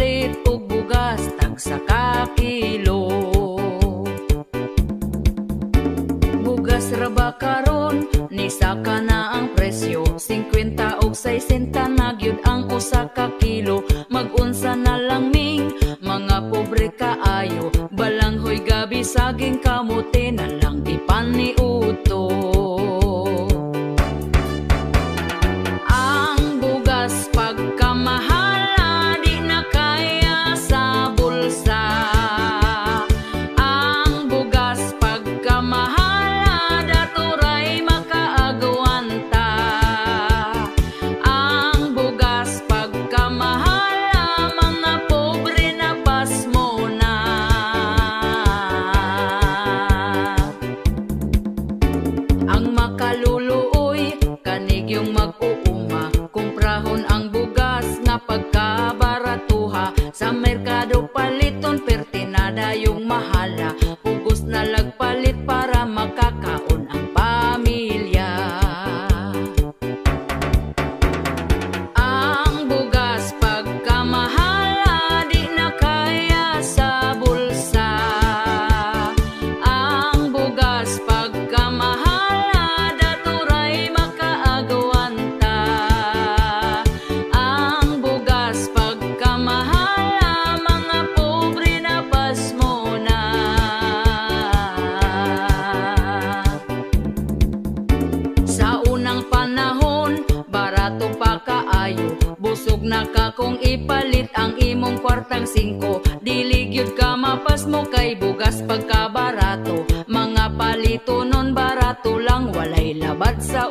palit ug bugas tag sa ka kilo. Bugas ra ba karon ni saka na ang presyo, 50 og 60 na gyud ang usa ka kilo. Mag-unsa na lang ming mga pobre kaayo, balanghoy gabi saging kamote na lang ipaniuto. Ang bugas pagkamahal di na kaya sa bulsa. Ang bugas pagkamahal daturay makaagwanta. Ang bugas pagkamahal mga pobre na pasmo na. Ang makaluluoy kanig yung mag-uuma, kumprahon ang bugas nga pagkabaratuha. Sa merkado paliton pertinada yung mahala, ugos na lagpalit para makakaon ang pamilya. Ang bugas pagkamahal di na kaya sa bulsa. Ang bugas pagkamahal daturay makaagwanta. Ang bugas pagkamahal mga pobre na pasmo na. Sa unang panahon barato pa kaayo, busog na ka kung ipalit ang imong kwartang 5. Dili gyud ka mapasmo kay bugas pagkabarato. Mga palito nun barato lang, walay labad sa